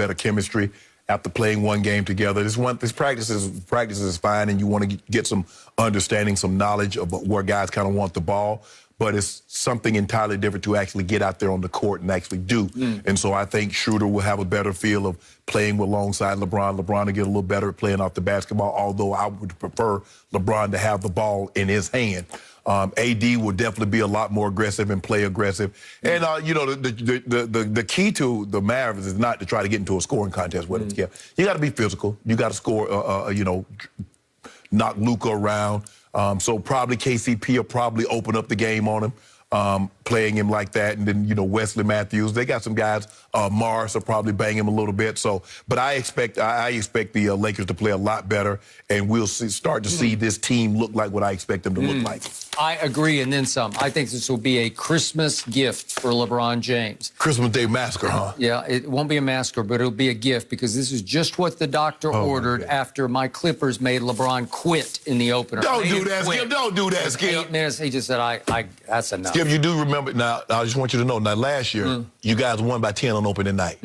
better chemistry after playing one game together. This practice is fine, and you want to get some understanding, some knowledge about where guys kind of want the ball. But it's something entirely different to actually get out there on the court and actually do. And so I think Schroeder will have a better feel of playing alongside LeBron. LeBron will get a little better at playing off the basketball, although I would prefer LeBron to have the ball in his hand. AD will definitely be a lot more aggressive and play aggressive. And, you know, the key to the Mavericks is not to try to get into a scoring contest with them. You got to be physical. You got to score, you know, knock Luka around. So probably KCP will probably open up the game on him, playing him like that. And then, you know, Wesley Matthews, they got some guys. Morris will probably bang him a little bit. So, but I expect the Lakers to play a lot better, and we'll start to see this team look like what I expect them to look like. I agree, and then some. I think this will be a Christmas gift for LeBron James. Christmas Day massacre, huh? Yeah, it won't be a massacre, but it'll be a gift because this is just what the doctor ordered after my Clippers made LeBron quit in the opener. Don't do that, Skip. Don't do that, Skip. 8 minutes, he just said, that's enough. Skip, you do remember, now, I just want you to know, now, last year, you guys won by 10 on opening night.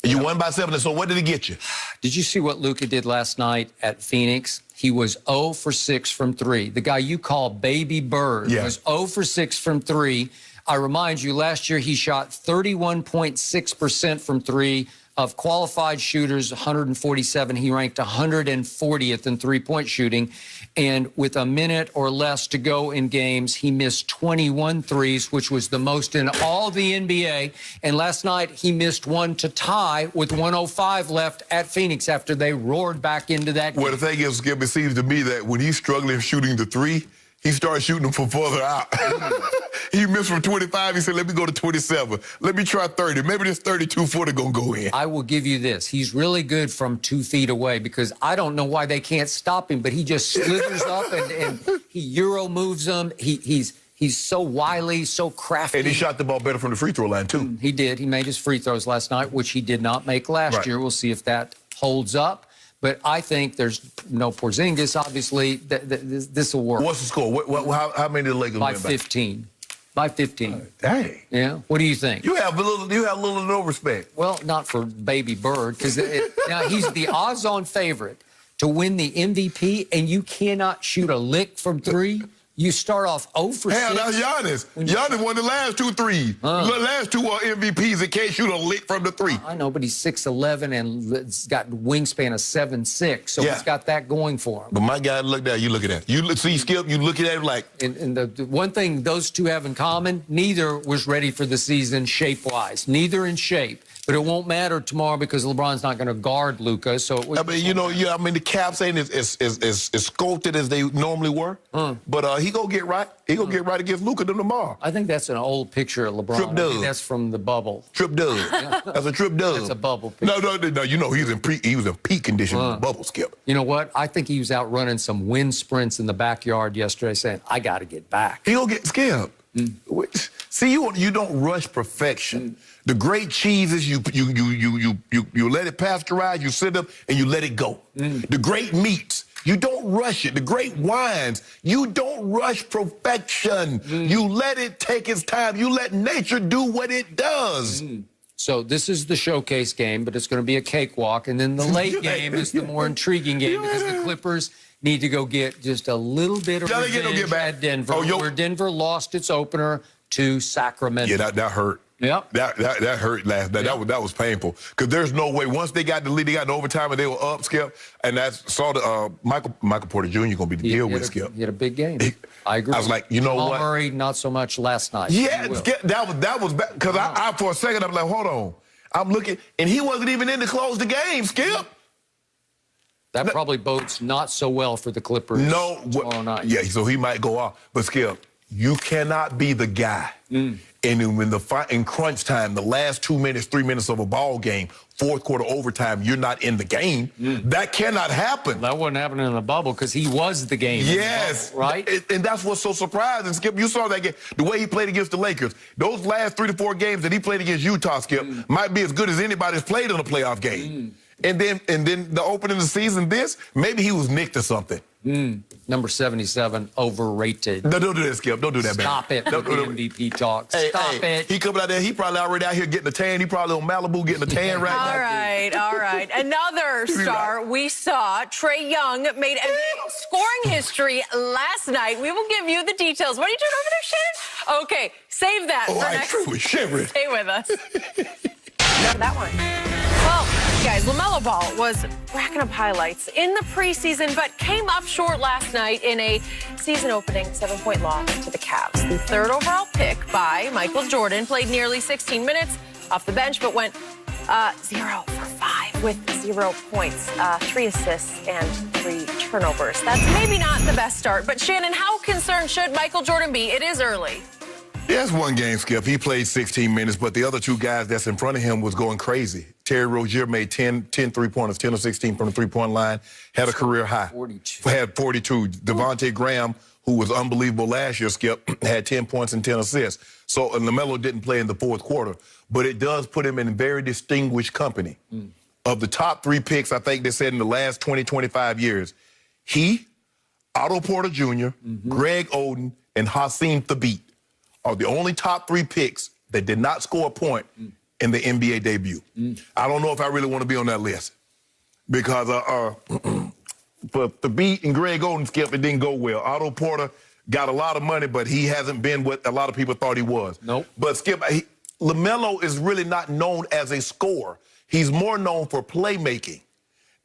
You won by 7, so what did it get you? Did you see what Luka did last night at Phoenix? He was 0 for 6 from 3. The guy you call Baby Bird was 0 for 6 from 3. I remind you, last year he shot 31.6% from 3. Of qualified shooters, 147, he ranked 140th in three-point shooting. And with a minute or less to go in games, he missed 21 threes, which was the most in all the NBA. And last night, he missed one to tie with 1:05 left at Phoenix after they roared back into that game. Well, the thing is, Skip, it seems to me that when he's struggling shooting the three, he started shooting them from further out. He missed from 25. He said, let me go to 27. Let me try 30. Maybe this 32-footer going to go in. I will give you this. He's really good from 2 feet away because I don't know why they can't stop him, but he just slithers up and he Euro moves them. He's so wily, so crafty. And he shot the ball better from the free throw line, too. He did. He made his free throws last night, which he did not make last year. We'll see if that holds up. But I think there's no Porzingis, obviously. This will work. What's the score? How many did the Lakers win by? 15. By 15. Dang. Yeah. What do you think? You have a little no respect. Well, not for Baby Bird, because now he's the odds-on favorite to win the MVP, and you cannot shoot a lick from 3. You start off 0 for 6. Hell, that's Giannis. Giannis won the last 2 threes. The last 2 are MVPs that can't shoot a lick from the 3. I know, but he's 6'11" and it's got wingspan of 7'6", so he's got that going for him. But my guy, look there. You look at that. You see, Skip, you look at it like... And the one thing those two have in common, neither was ready for the season shape-wise. Neither in shape. But it won't matter tomorrow because LeBron's not going to guard Luka. So I mean, you know, I mean, the Caps ain't as sculpted as they normally were. But he gonna get right. He gonna get right against Luka tomorrow. I think that's an old picture of LeBron. Trip dub. That's from the bubble. Trip dub. That's a trip dub. That's a bubble picture. No. You know, he was in peak condition in the bubble, Skip. You know what? I think he was out running some wind sprints in the backyard yesterday, saying, "I got to get back." He gonna get Skip. See, you don't rush perfection. The great cheeses, you let it pasteurize, you sit up and you let it go. The great meats, you don't rush it. The great wines, you don't rush perfection. You let it take its time. You let nature do what it does. So this is the showcase game, but it's going to be a cakewalk. And then the late game is the more intriguing game because the Clippers need to go get just a little bit of revenge at Denver, where Denver lost its opener to Sacramento. Yeah, that hurt. Yep. That hurt last night. That was painful. Because there's no way. Once they got the lead, they got in overtime and they were up, Skip. And Michael Porter Jr. going to be the deal with, Skip. He had a big game. I agree. I was like, you know what? Murray, not so much last night. Yeah, Skip, that was bad. Because I for a second, I'm like, hold on. I'm looking, and he wasn't even in to close the game, Skip. That probably bodes not so well for the Clippers tomorrow night. Yeah, so he might go off. But, Skip, you cannot be the guy. And when in crunch time, the last 2 minutes, 3 minutes of a ball game, fourth quarter overtime, you're not in the game. That cannot happen. That wasn't happening in the bubble because he was the game. Yes. Bubble, right? And that's what's so surprising, Skip. You saw that game, the way he played against the Lakers. Those last 3 to 4 games that he played against Utah, Skip, might be as good as anybody's played in a playoff game. And then the opening of the season, maybe he was nicked or something. Number 77, overrated. No, don't do that, Skip. Don't do that, man. Stop it with the MVP talk. Stop it. He coming out there. He probably already out here getting a tan. He probably on Malibu getting a tan right now. All right. Another star we saw, Trae Young, made NBA scoring history last night. We will give you the details. What are you doing over there, Shannon? Okay, save that for next. Oh, I was shivering. Stay with us. That one. Well, guys, LaMelo Ball was racking up highlights in the preseason, but came up short last night in a season-opening 7-point loss to the Cavs. The third overall pick by Michael Jordan played nearly 16 minutes off the bench, but went 0 for 5 with 0 points, 3 assists, and 3 turnovers. That's maybe not the best start, but Shannon, how concerned should Michael Jordan be? It is early. Yeah, it's one game, Skip. He played 16 minutes, but the other two guys that's in front of him was going crazy. Terry Rozier made 10 three-pointers, 10 of 16 from the three-point line, had a career high. 42. Had 42. Devontae Graham, who was unbelievable last year, Skip, had 10 points and 10 assists. So LaMelo didn't play in the fourth quarter, but it does put him in very distinguished company. Of the top 3 picks, I think they said in the last 20, 25 years, he, Otto Porter Jr., Greg Oden, and Hassan Thabit are the only top 3 picks that did not score a point in the NBA debut. I don't know if I really want to be on that list because for Thabit and Greg Oden, Skip, it didn't go well. Otto Porter got a lot of money, but he hasn't been what a lot of people thought he was. Nope. But Skip, LaMelo is really not known as a scorer. He's more known for playmaking.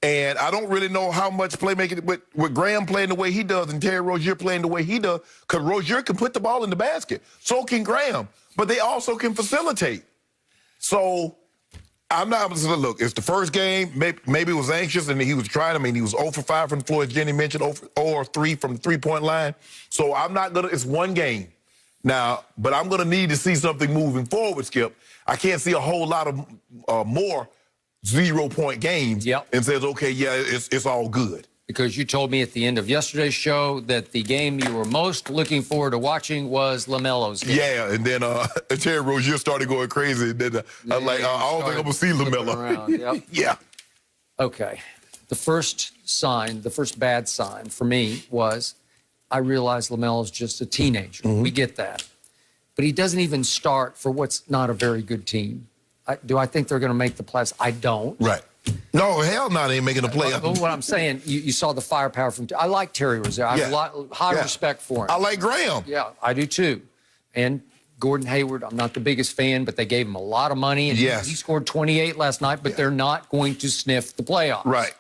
And I don't really know how much playmaking with Graham playing the way he does and Terry Rozier playing the way he does, because Rozier can put the ball in the basket. So can Graham. But they also can facilitate. So I'm not going to look, it's the first game. Maybe it was anxious and he was trying. I mean, he was 0 for 5 from the floor, as Jenny mentioned, 0 for 3 from the three-point line. So I'm not going to, it's one game. Now, but I'm going to need to see something moving forward, Skip. I can't see a whole lot of more 0-point games and says, okay, yeah, it's all good. Because you told me at the end of yesterday's show that the game you were most looking forward to watching was LaMelo's game. Yeah, and then Terry Rozier started going crazy. And then I'm like, I don't think I'm going to see LaMelo. Yeah. Okay. The first sign, the first bad sign for me was I realized LaMelo's just a teenager. We get that. But he doesn't even start for what's not a very good team. Do I think they're going to make the playoffs? I don't. Right. No, hell no, they ain't making the playoffs. What I'm saying, you saw the firepower from... I like Terry Rozier. I have a lot, high respect for him. I like Graham. Yeah, I do too. And Gordon Hayward, I'm not the biggest fan, but they gave him a lot of money. And he scored 28 last night, but they're not going to sniff the playoffs. Right.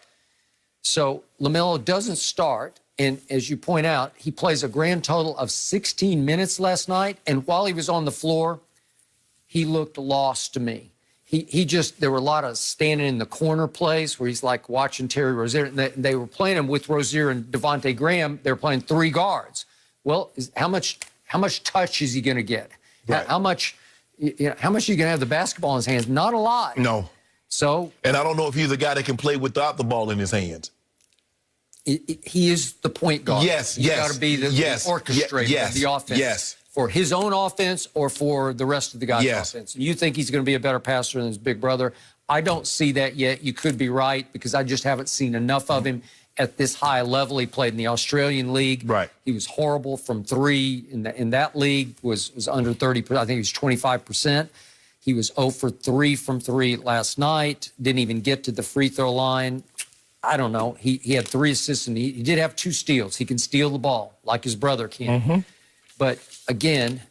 So LaMelo doesn't start. And as you point out, he plays a grand total of 16 minutes last night. And while he was on the floor, he looked lost to me. He just, there were a lot of standing in the corner plays where he's like watching Terry Rozier. And they were playing him with Rozier and Devontae Graham. They were playing 3 guards. Well, how much touch is he going to get? Right. How much are you going to have the basketball in his hands? Not a lot. No. So. And I don't know if he's a guy that can play without the ball in his hands. He is the point guard. He's got to be the orchestrator of the offense. For his own offense or for the rest of the guys' offense. You think he's going to be a better passer than his big brother. I don't see that yet. You could be right because I just haven't seen enough of him at this high level. He played in the Australian League. Right. He was horrible from 3 in that league, was under 30%. I think he was 25%. He was 0 for 3 from 3 last night. Didn't even get to the free throw line. I don't know. He had 3 assists, and he did have 2 steals. He can steal the ball like his brother can. But, again,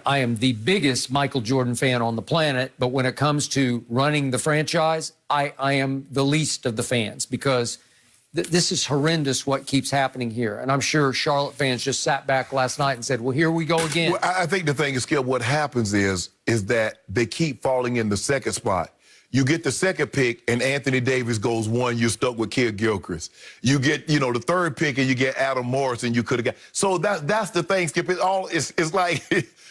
I am the biggest Michael Jordan fan on the planet, but when it comes to running the franchise, I am the least of the fans because this is horrendous what keeps happening here. And I'm sure Charlotte fans just sat back last night and said, well, here we go again. Well, I think the thing is, Skip, what happens is that they keep falling in the second spot. You get the second pick, and Anthony Davis goes 1, you're stuck with Kidd-Gilchrist. You get, the third pick, and you get Adam Morrison, you could have got. So that's the thing, Skip. It's like,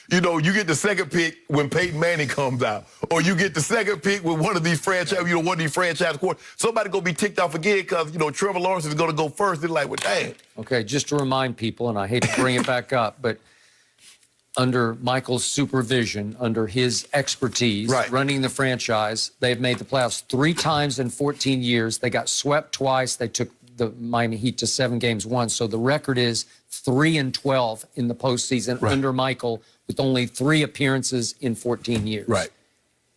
you get the second pick when Peyton Manning comes out, or you get the second pick with one of these franchise, one of these franchise quarterbacks. Somebody going to be ticked off again because, Trevor Lawrence is going to go first. They're like, well, dang. Okay, just to remind people, and I hate to bring it back up, but under Michael's supervision, under his expertise, running the franchise, they've made the playoffs 3 times in 14 years. They got swept twice. They took the Miami Heat to 7 games once. So the record is 3-12 in the postseason under Michael, with only 3 appearances in 14 years. Right.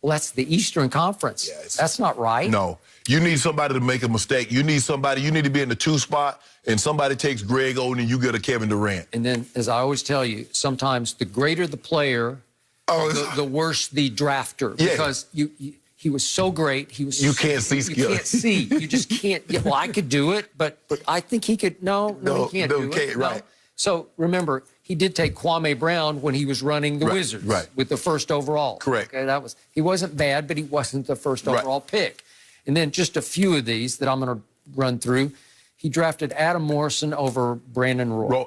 Well, that's the Eastern Conference. Yeah, that's not right. No. You need somebody to make a mistake. You need to be in the 2 spot, and somebody takes Greg Oden and you get a Kevin Durant. And then, as I always tell you, sometimes the greater the player, the worse the drafter. Yeah. Because he was so great. He was. You can't see skill. You can't see. You just can't. Well, I could do it, but I think he could. No, he can't do it. Right. No. So remember, he did take Kwame Brown when he was running the Wizards with the 1st overall. Correct. Okay, he wasn't bad, but he wasn't the 1st overall pick. And then just a few of these that I'm going to run through. He drafted Adam Morrison over Brandon Roy.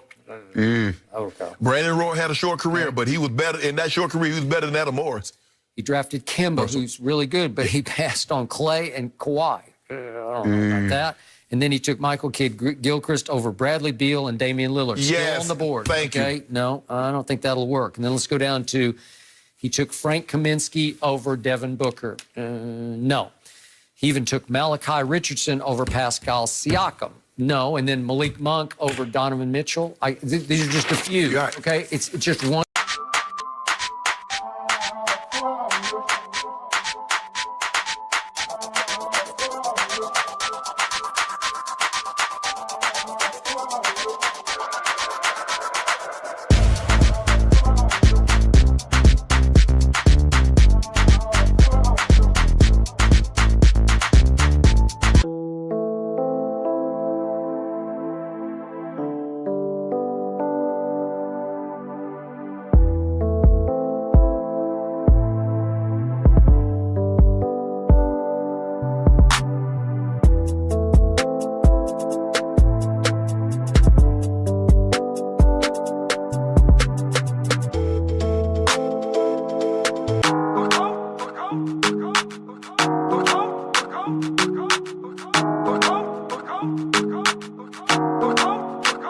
Okay. Brandon Roy had a short career, but he was better in that short career. He was better than Adam Morrison. He drafted Kemba, who's really good, but he passed on Clay and Kawhi. I don't know about that. And then he took Michael Kidd-Gilchrist over Bradley Beal and Damian Lillard. Still on the board. Thank you. No, I don't think that'll work. And then let's go down to, he took Frank Kaminsky over Devin Booker. No. He even took Malachi Richardson over Pascal Siakam. No. And then Malik Monk over Donovan Mitchell. These are just a few. Okay? It's just one.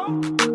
Go.